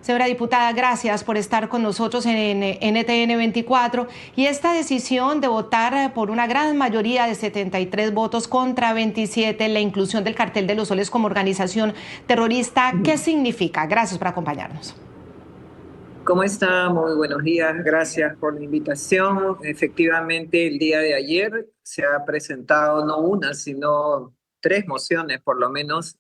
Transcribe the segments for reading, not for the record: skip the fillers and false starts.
Señora diputada, gracias por estar con nosotros en NTN 24. Y esta decisión de votar por una gran mayoría de 73 votos contra 27, la inclusión del Cartel de los Soles como organización terrorista, ¿qué significa? Gracias por acompañarnos. ¿Cómo está? Muy buenos días. Gracias por la invitación. Efectivamente, el día de ayer se ha presentado no una, sino tres mociones, por lo menos,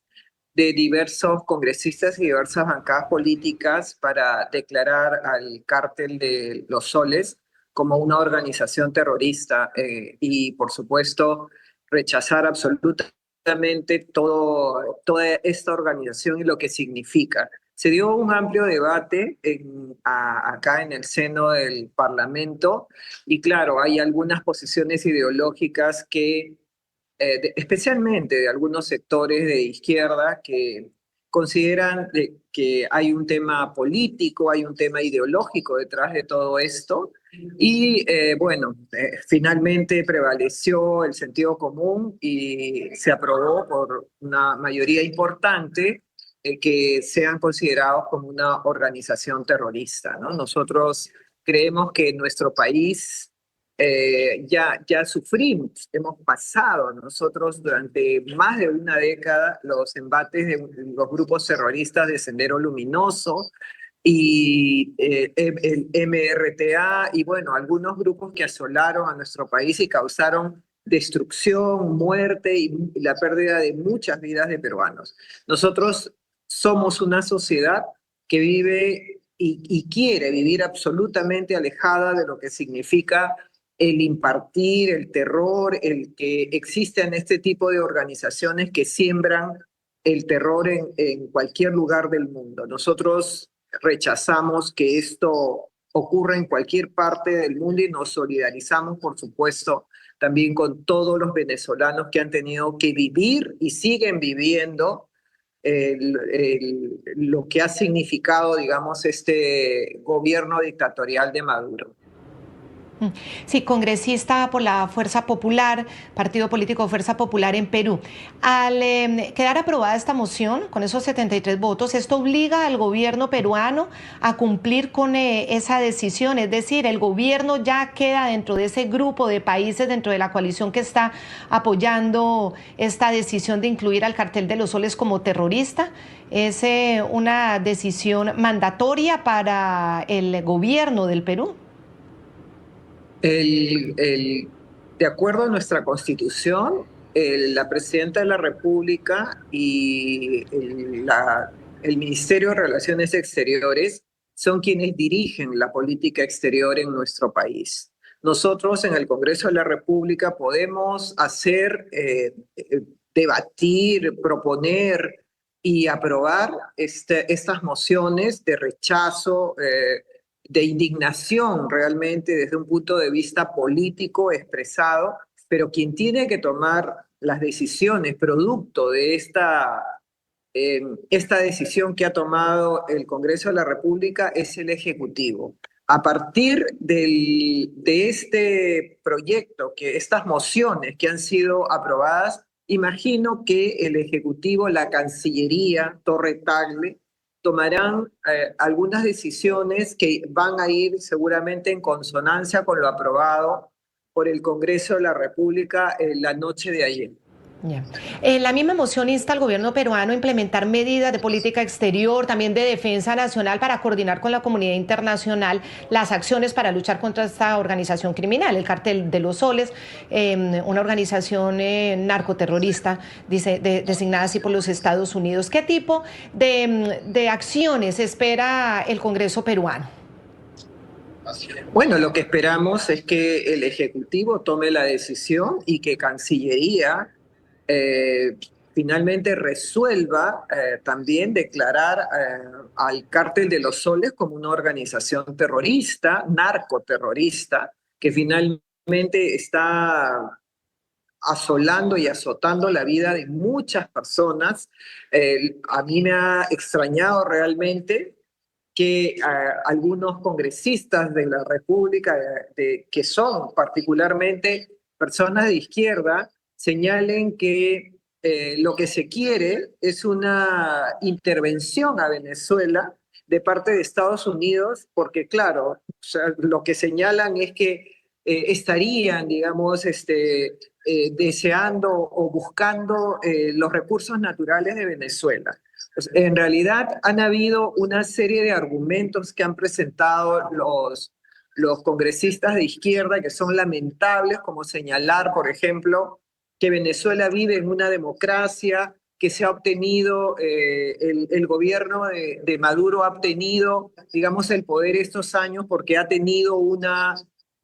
de diversos congresistas y diversas bancadas políticas para declarar al Cártel de los Soles como una organización terrorista y, por supuesto, rechazar absolutamente toda esta organización y lo que significa. Se dio un amplio debate acá en el seno del Parlamento y claro, hay algunas posiciones ideológicas que especialmente de algunos sectores de izquierda que consideran que hay un tema político, hay un tema ideológico detrás de todo esto. Y bueno, finalmente prevaleció el sentido común y se aprobó por una mayoría importante que sean considerados como una organización terrorista, ¿no? Nosotros creemos que en nuestro país ya sufrimos, hemos pasado nosotros durante más de una década los embates de los grupos terroristas de Sendero Luminoso y el MRTA y bueno, algunos grupos que asolaron a nuestro país y causaron destrucción, muerte y la pérdida de muchas vidas de peruanos. Nosotros somos una sociedad que vive y quiere vivir absolutamente alejada de lo que significa el impartir el terror, el que existan este tipo de organizaciones que siembran el terror en cualquier lugar del mundo. Nosotros rechazamos que esto ocurra en cualquier parte del mundo y nos solidarizamos, por supuesto, también con todos los venezolanos que han tenido que vivir y siguen viviendo lo que ha significado, digamos, este gobierno dictatorial de Maduro. Sí, congresista por la Fuerza Popular, partido político Fuerza Popular en Perú. Al quedar aprobada esta moción, con esos 73 votos, esto obliga al gobierno peruano a cumplir con esa decisión, es decir, el gobierno ya queda dentro de ese grupo de países, dentro de la coalición que está apoyando esta decisión de incluir al Cartel de los Soles como terrorista. Es una decisión mandatoria para el gobierno del Perú. El, el- de acuerdo a nuestra Constitución, la Presidenta de la República y el Ministerio de Relaciones Exteriores son quienes dirigen la política exterior en nuestro país. Nosotros en el Congreso de la República podemos hacer, debatir, proponer y aprobar estas mociones de rechazo, de indignación realmente desde un punto de vista político expresado, pero quien tiene que tomar las decisiones producto de esta decisión que ha tomado el Congreso de la República es el Ejecutivo. A partir de este proyecto, que estas mociones que han sido aprobadas, imagino que el Ejecutivo, la Cancillería, Torre Tagle, tomarán algunas decisiones que van a ir seguramente en consonancia con lo aprobado por el Congreso de la República la noche de ayer. Yeah. La misma moción insta al gobierno peruano a implementar medidas de política exterior, también de defensa nacional para coordinar con la comunidad internacional las acciones para luchar contra esta organización criminal, el Cartel de los Soles, una organización narcoterrorista designada así por los Estados Unidos. ¿Qué tipo de acciones espera el Congreso peruano? Bueno, lo que esperamos es que el Ejecutivo tome la decisión y que Cancillería eh, finalmente resuelva también declarar al Cártel de los Soles como una organización terrorista, narcoterrorista, que finalmente está asolando y azotando la vida de muchas personas. A mí me ha extrañado realmente que algunos congresistas de la República, que son particularmente personas de izquierda, señalen que lo que se quiere es una intervención a Venezuela de parte de Estados Unidos, porque claro, o sea, lo que señalan es que estarían, digamos, deseando o buscando los recursos naturales de Venezuela. Pues, en realidad han habido una serie de argumentos que han presentado los congresistas de izquierda que son lamentables, como señalar, por ejemplo, que Venezuela vive en una democracia, que se ha obtenido, el gobierno de Maduro ha obtenido, digamos, el poder estos años porque ha tenido una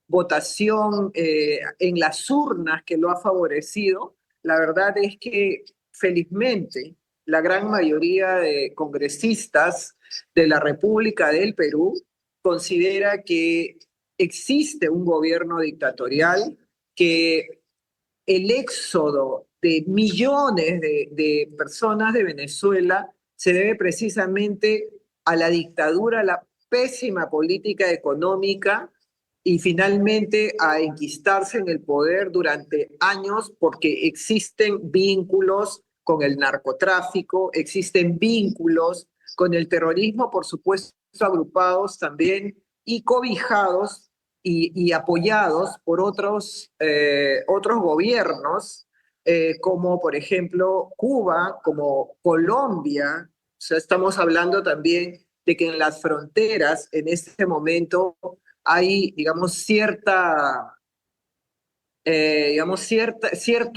votación en las urnas que lo ha favorecido. La verdad es que, felizmente, la gran mayoría de congresistas de la República del Perú considera que existe un gobierno dictatorial, que el éxodo de millones de personas de Venezuela se debe precisamente a la dictadura, a la pésima política económica y finalmente a enquistarse en el poder durante años porque existen vínculos con el narcotráfico, existen vínculos con el terrorismo, por supuesto, agrupados también y cobijados y apoyados por otros gobiernos, como por ejemplo Cuba, como Colombia. O sea, estamos hablando también de que en las fronteras en este momento hay, digamos, cierto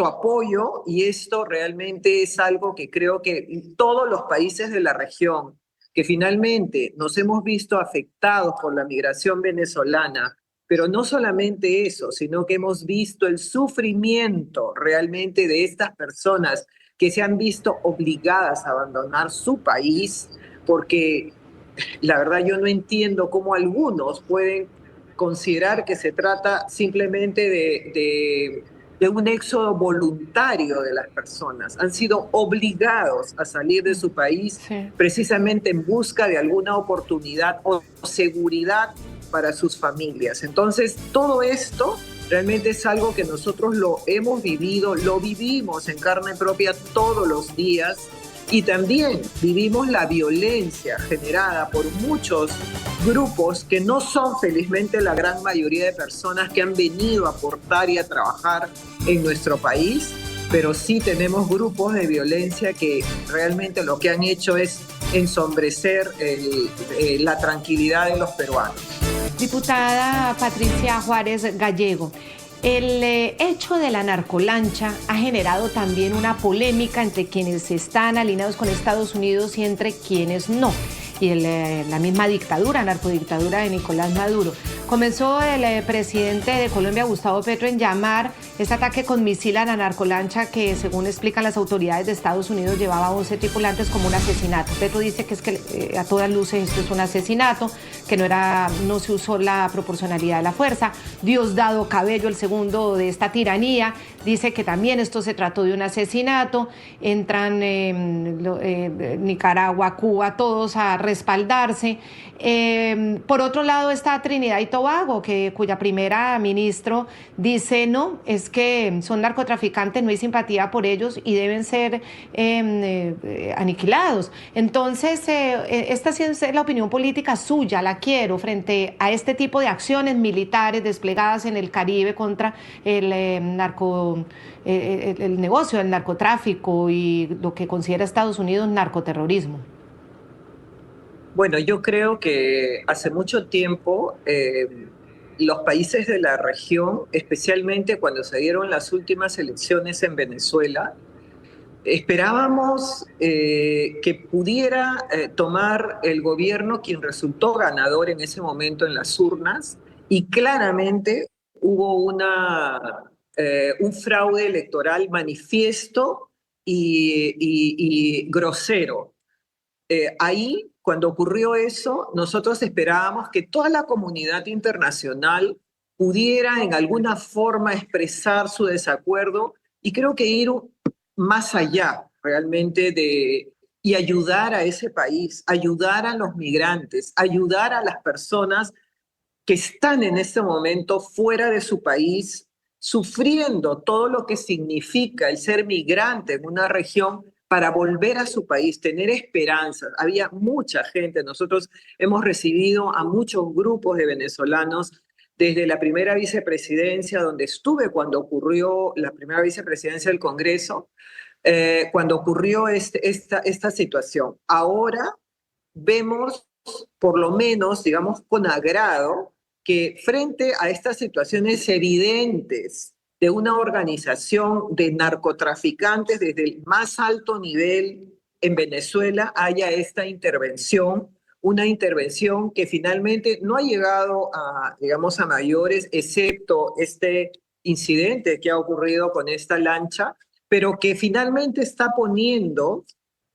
apoyo, y esto realmente es algo que creo que todos los países de la región que finalmente nos hemos visto afectados por la migración venezolana, pero no solamente eso, sino que hemos visto el sufrimiento realmente de estas personas que se han visto obligadas a abandonar su país, porque la verdad yo no entiendo cómo algunos pueden considerar que se trata simplemente de un éxodo voluntario de las personas. Han sido obligados a salir de su país Sí. precisamente en busca de alguna oportunidad o seguridad para sus familias. Entonces, todo esto realmente es algo que nosotros lo hemos vivido, lo vivimos en carne propia todos los días, y también vivimos la violencia generada por muchos grupos que no son felizmente la gran mayoría de personas que han venido a aportar y a trabajar en nuestro país, pero sí tenemos grupos de violencia que realmente lo que han hecho es ensombrecer la tranquilidad de los peruanos. Diputada Patricia Juárez Gallego, el hecho de la narcolancha ha generado también una polémica entre quienes están alineados con Estados Unidos y entre quienes no. Y la misma dictadura, narcodictadura de Nicolás Maduro. Comenzó el presidente de Colombia, Gustavo Petro, en llamar este ataque con misil a la narcolancha que, según explican las autoridades de Estados Unidos, llevaba a 11 tripulantes como un asesinato. Petro dice que es que a todas luces esto es un asesinato, que no se usó la proporcionalidad de la fuerza. Diosdado Cabello, el segundo de esta tiranía, dice que también esto se trató de un asesinato. Entran Nicaragua, Cuba, todos a respaldarse. Por otro lado está Trinidad y Tobago, cuya primera ministro dice no, es que son narcotraficantes, no hay simpatía por ellos y deben ser aniquilados. Entonces, esta sí es la opinión política suya, la quiero, frente a este tipo de acciones militares desplegadas en el Caribe contra el negocio del narcotráfico y lo que considera Estados Unidos narcoterrorismo. Bueno, yo creo que hace mucho tiempo los países de la región, especialmente cuando se dieron las últimas elecciones en Venezuela, esperábamos que pudiera tomar el gobierno quien resultó ganador en ese momento en las urnas, y claramente hubo un fraude electoral manifiesto y grosero. Ahí, cuando ocurrió eso, nosotros esperábamos que toda la comunidad internacional pudiera en alguna forma expresar su desacuerdo, y creo que ir más allá realmente y ayudar a ese país, ayudar a los migrantes, ayudar a las personas que están en este momento fuera de su país, sufriendo todo lo que significa el ser migrante en una región para volver a su país, tener esperanzas. Había mucha gente, nosotros hemos recibido a muchos grupos de venezolanos desde la primera vicepresidencia, donde estuve cuando ocurrió la primera vicepresidencia del Congreso, cuando ocurrió esta situación. Ahora vemos, por lo menos, digamos, con agrado, que frente a estas situaciones evidentes de una organización de narcotraficantes desde el más alto nivel en Venezuela haya esta intervención, una intervención que finalmente no ha llegado a, digamos, a mayores, excepto este incidente que ha ocurrido con esta lancha, pero que finalmente está poniendo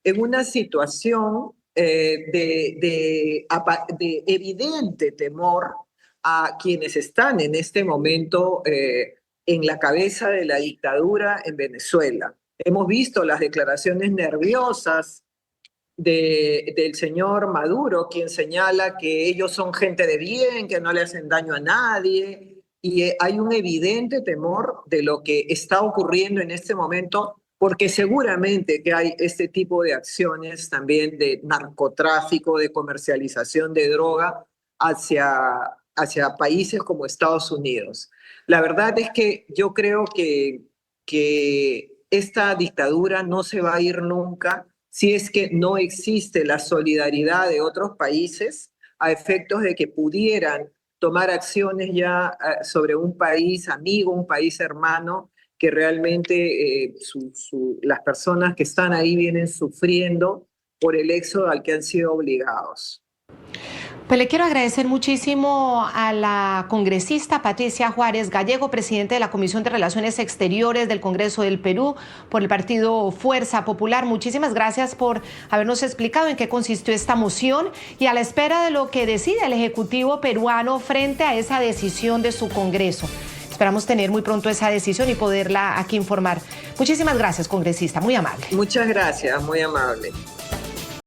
en una situación de evidente temor a quienes están en este momento en la cabeza de la dictadura en Venezuela. Hemos visto las declaraciones nerviosas del señor Maduro, quien señala que ellos son gente de bien, que no le hacen daño a nadie, y hay un evidente temor de lo que está ocurriendo en este momento, porque seguramente que hay este tipo de acciones también de narcotráfico, de comercialización de droga hacia países como Estados Unidos. La verdad es que yo creo que esta dictadura no se va a ir nunca si es que no existe la solidaridad de otros países a efectos de que pudieran tomar acciones ya sobre un país amigo, un país hermano, que realmente las personas que están ahí vienen sufriendo por el éxodo al que han sido obligados. Pues le quiero agradecer muchísimo a la congresista Patricia Juárez Gallego, presidente de la Comisión de Relaciones Exteriores del Congreso del Perú, por el partido Fuerza Popular. Muchísimas gracias por habernos explicado en qué consistió esta moción y a la espera de lo que decida el Ejecutivo peruano frente a esa decisión de su Congreso. Esperamos tener muy pronto esa decisión y poderla aquí informar. Muchísimas gracias, congresista, muy amable. Muchas gracias, muy amable.